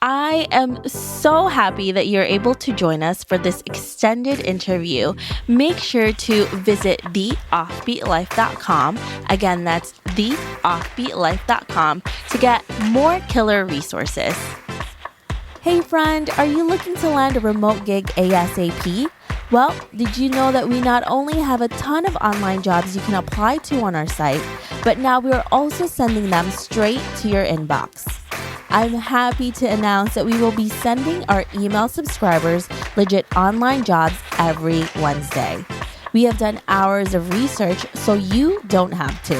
I am so happy that you're able to join us for this extended interview. Make sure to visit theoffbeatlife.com. Again, that's theoffbeatlife.com to get more killer resources. Hey friend, are you looking to land a remote gig ASAP? Well, did you know that we not only have a ton of online jobs you can apply to on our site, but now we're also sending them straight to your inbox. I'm happy to announce that we will be sending our email subscribers legit online jobs every Wednesday. We have done hours of research so you don't have to.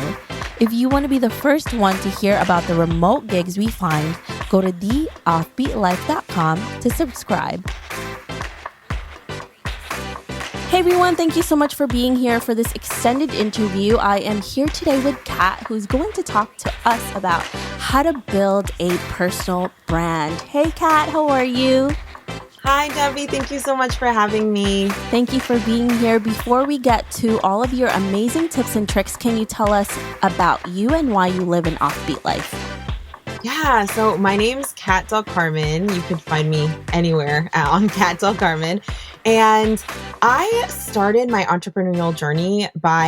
If you want to be the first one to hear about the remote gigs we find, go to theoffbeatlife.com to subscribe. Hey everyone, thank you so much for being here for this extended interview. I am here today with Kat, who's going to talk to us about how to build a personal brand. Hey Kat, how are you? Hi Debbie, thank you so much for having me. Thank you for being here. Before we get to all of your amazing tips and tricks, can you tell us about you and why you live an offbeat life? Yeah, so my name's Kat Del Carmen. You can find me anywhere on Kat Del Carmen. And I started my entrepreneurial journey by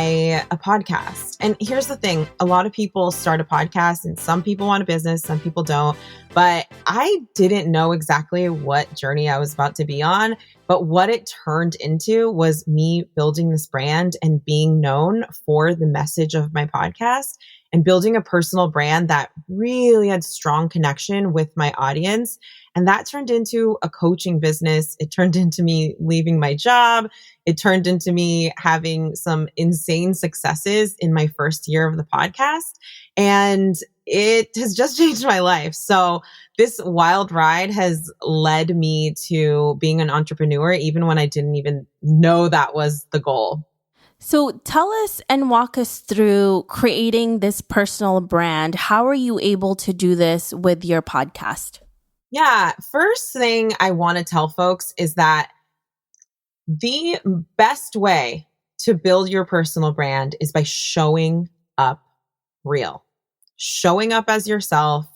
a podcast. And here's the thing. A lot of people start a podcast and some people want a business, some people don't. But I didn't know exactly what journey I was about to be on. But what it turned into was me building this brand and being known for the message of my podcast and building a personal brand that really had strong connection with my audience. And that turned into a coaching business. It turned into me leaving my job. It turned into me having some insane successes in my first year of the podcast. And it has just changed my life. So this wild ride has led me to being an entrepreneur, even when I didn't even know that was the goal. So tell us and walk us through creating this personal brand. How are you able to do this with your podcast? Yeah, first thing I want to tell folks is that the best way to build your personal brand is by showing up real, showing up as yourself,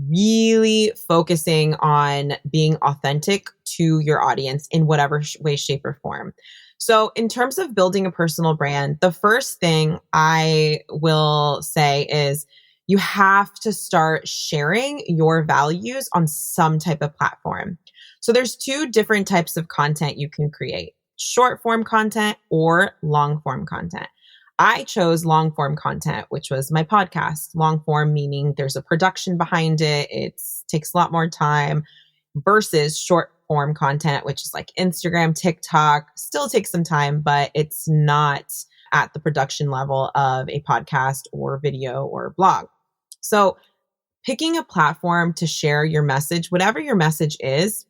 really focusing on being authentic to your audience in whatever way, shape, or form. So in terms of building a personal brand, the first thing I will say is you have to start sharing your values on some type of platform. So there's two different types of content you can create, short form content or long form content. I chose long form content, which was my podcast. Long form meaning there's a production behind it. It takes a lot more time versus short form content, which is like Instagram, TikTok, still takes some time, but it's not at the production level of a podcast or video or blog. So picking a platform to share your message, whatever your message is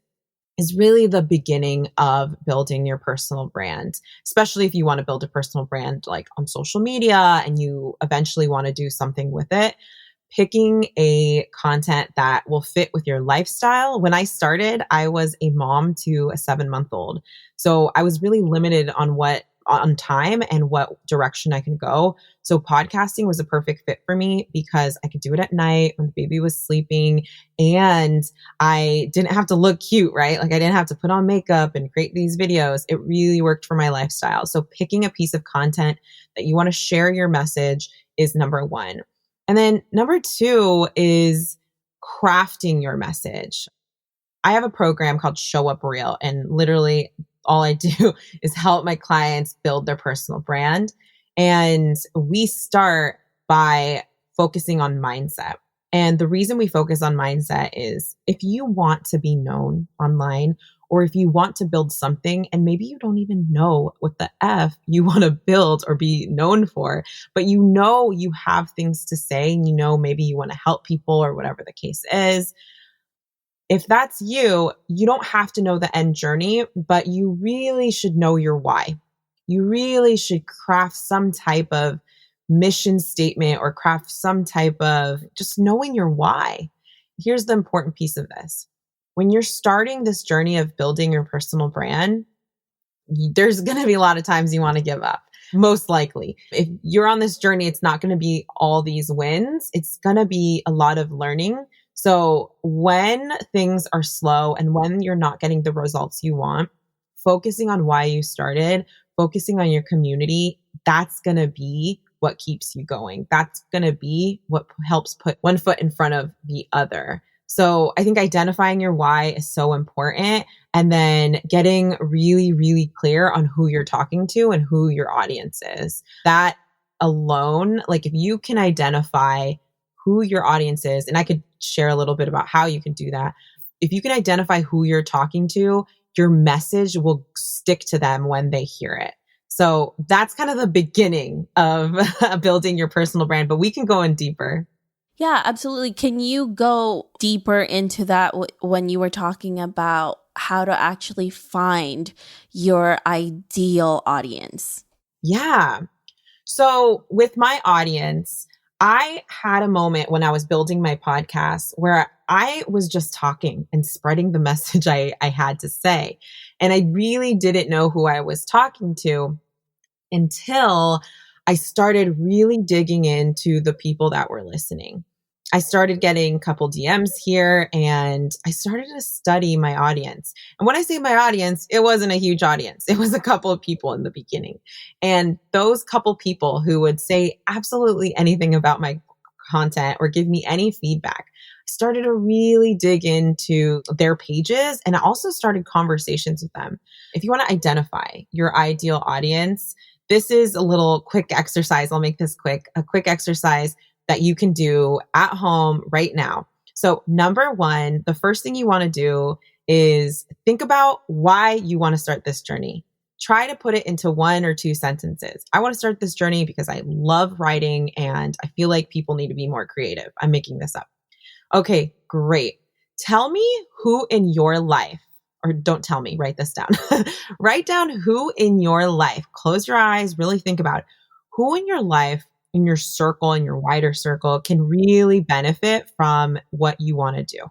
really the beginning of building your personal brand, especially if you want to build a personal brand like on social media and you eventually want to do something with it. Picking a content that will fit with your lifestyle. When I started, I was a mom to a 7-month-old. So I was really limited on time and what direction I could go. So podcasting was a perfect fit for me because I could do it at night when the baby was sleeping and I didn't have to look cute, right? Like I didn't have to put on makeup and create these videos. It really worked for my lifestyle. So picking a piece of content that you want to share your message is number one. And then number two is crafting your message. I have a program called Show Up Real, and literally all I do is help my clients build their personal brand. And we start by focusing on mindset. And the reason we focus on mindset is if you want to be known online, or if you want to build something and maybe you don't even know what the F you want to build or be known for, but you know you have things to say and you know maybe you want to help people or whatever the case is. If that's you, you don't have to know the end journey, but you really should know your why. You really should craft some type of mission statement or craft some type of just knowing your why. Here's the important piece of this. When you're starting this journey of building your personal brand, there's going to be a lot of times you want to give up. Most likely. If you're on this journey, it's not going to be all these wins. It's going to be a lot of learning. So when things are slow and when you're not getting the results you want, focusing on why you started, focusing on your community, that's going to be what keeps you going. That's going to be what helps put one foot in front of the other. So I think identifying your why is so important. And then getting really, really clear on who you're talking to and who your audience is. That alone, like if you can identify who your audience is, and I could share a little bit about how you can do that. If you can identify who you're talking to, your message will stick to them when they hear it. So that's kind of the beginning of building your personal brand, but we can go in deeper. Yeah, absolutely. Can you go deeper into that when you were talking about how to actually find your ideal audience? Yeah. So with my audience, I had a moment when I was building my podcast where I was just talking and spreading the message I had to say. And I really didn't know who I was talking to until I started really digging into the people that were listening. I started getting a couple DMs here and I started to study my audience. And when I say my audience, it wasn't a huge audience. It was a couple of people in the beginning. And those couple people who would say absolutely anything about my content or give me any feedback, I started to really dig into their pages and I also started conversations with them. If you want to identify your ideal audience, this is a little quick exercise. I'll make this quick, a quick exercise that you can do at home right now. So number one, the first thing you want to do is think about why you want to start this journey. Try to put it into 1 or 2 sentences. I want to start this journey because I love writing and I feel like people need to be more creative. I'm making this up. Okay, great. Tell me who in your life, or don't tell me, write this down. Write down who in your life, close your eyes, really think about who in your life, in your circle, in your wider circle, can really benefit from what you want to do.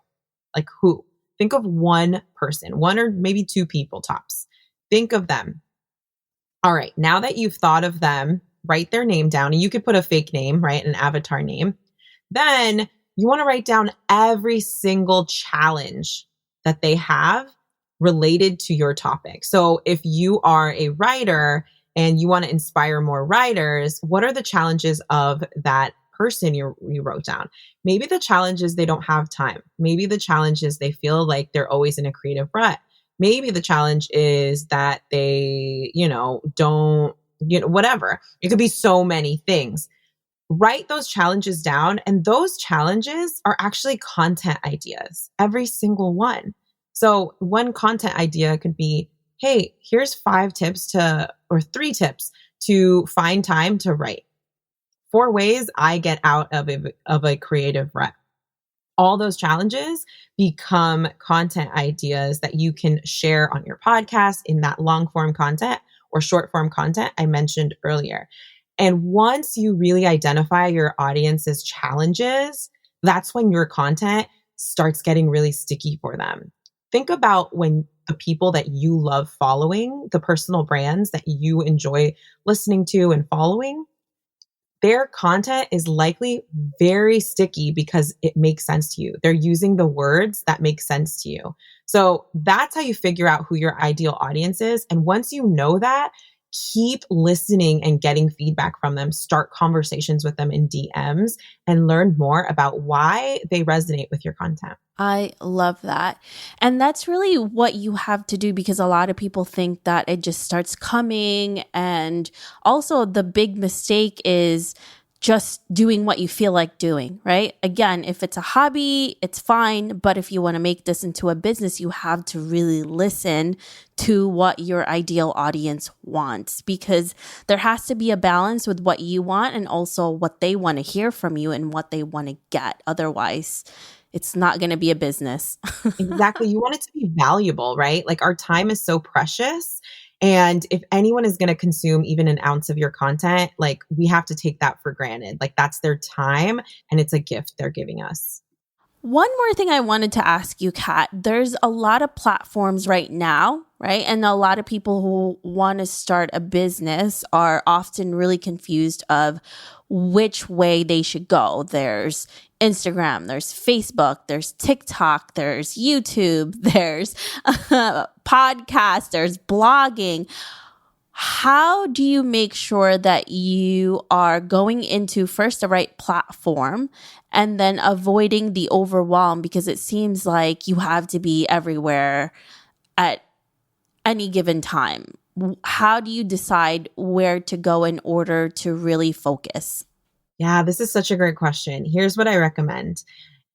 Like who? Think of one person, 1 or maybe 2 people tops. Think of them. All right. Now that you've thought of them, write their name down. And you could put a fake name, right? An avatar name. Then you want to write down every single challenge that they have related to your topic. So if you are a writer and you want to inspire more writers, what are the challenges of that person you wrote down? Maybe the challenge is they don't have time. Maybe the challenge is they feel like they're always in a creative rut. Maybe the challenge is that they, don't, whatever. It could be so many things. Write those challenges down, and those challenges are actually content ideas, every single one. So one content idea could be, hey, here's 5 tips or 3 tips to find time to write. 4 ways I get out of a creative rut. All those challenges become content ideas that you can share on your podcast in that long form content or short form content I mentioned earlier. And once you really identify your audience's challenges, that's when your content starts getting really sticky for them. Think about when the people that you love following, the personal brands that you enjoy listening to and following, their content is likely very sticky because it makes sense to you. They're using the words that make sense to you. So that's how you figure out who your ideal audience is. And once you know that, keep listening and getting feedback from them. Start conversations with them in DMs and learn more about why they resonate with your content. I love that. And that's really what you have to do, because a lot of people think that it just starts coming. And also the big mistake is just doing what you feel like doing, right? Again, if it's a hobby, it's fine. But if you want to make this into a business, you have to really listen to what your ideal audience wants, because there has to be a balance with what you want and also what they want to hear from you and what they want to get. Otherwise, it's not going to be a business. Exactly. You want it to be valuable, right? Like our time is so precious. And if anyone is going to consume even an ounce of your content, like we have to take that for granted. Like that's their time and it's a gift they're giving us. One more thing I wanted to ask you, Kat, there's a lot of platforms right now, right? And a lot of people who want to start a business are often really confused of which way they should go. There's Instagram, there's Facebook, there's TikTok, there's YouTube, there's podcast, there's blogging. How do you make sure that you are going into first the right platform and then avoiding the overwhelm? Because it seems like you have to be everywhere at any given time. How do you decide where to go in order to really focus? Yeah, this is such a great question. Here's what I recommend.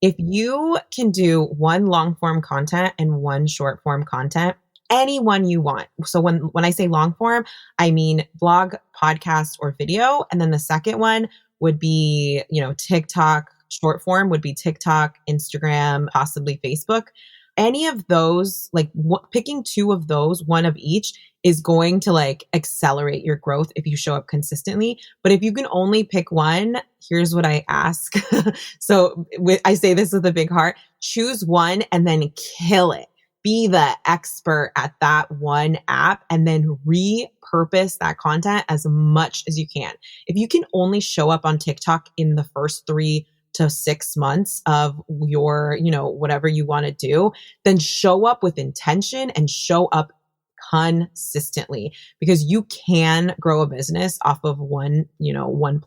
If you can do one long form content and one short form content, any one you want. So when I say long form, I mean blog, podcast, or video. And then the second one would be, TikTok. Short form would be TikTok, Instagram, possibly Facebook. Any of those, picking two of those, one of each, is going to accelerate your growth if you show up consistently. But if you can only pick one, here's what I ask. I say this with a big heart: choose one and then kill it. Be the expert at that one app and then repurpose that content as much as you can. If you can only show up on TikTok in the first 3 to 6 months of your, whatever you want to do, then show up with intention and show up consistently, because you can grow a business off of one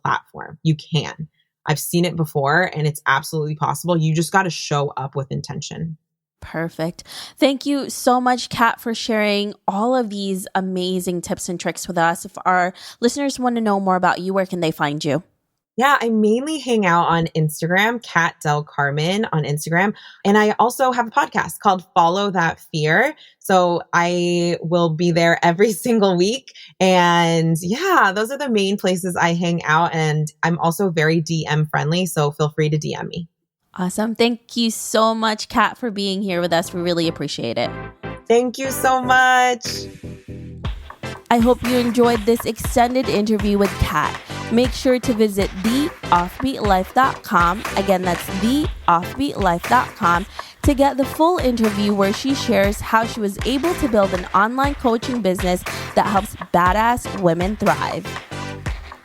platform. You can. I've seen it before and it's absolutely possible. You just got to show up with intention. Perfect. Thank you so much, Kat, for sharing all of these amazing tips and tricks with us. If our listeners want to know more about you, where can they find you? Yeah, I mainly hang out on Instagram, Kat Del Carmen on Instagram. And I also have a podcast called Follow That Fear. So I will be there every single week. And yeah, those are the main places I hang out. And I'm also very DM friendly. So feel free to DM me. Awesome. Thank you so much, Kat, for being here with us. We really appreciate it. Thank you so much. I hope you enjoyed this extended interview with Kat. Make sure to visit theoffbeatlife.com. Again, that's theoffbeatlife.com to get the full interview where she shares how she was able to build an online coaching business that helps badass women thrive.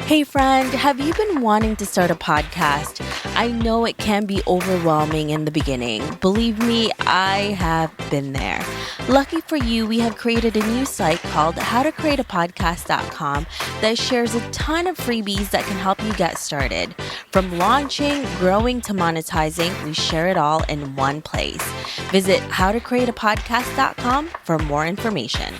Hey friend, have you been wanting to start a podcast? I know it can be overwhelming in the beginning. Believe me, I have been there. Lucky for you, we have created a new site called howtocreateapodcast.com that shares a ton of freebies that can help you get started. From launching, growing to monetizing, we share it all in one place. Visit howtocreateapodcast.com for more information.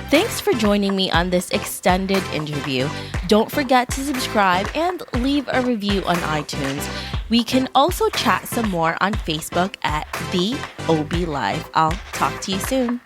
Thanks for joining me on this extended interview. Don't forget to subscribe and leave a review on iTunes. We can also chat some more on Facebook at The OB Live. I'll talk to you soon.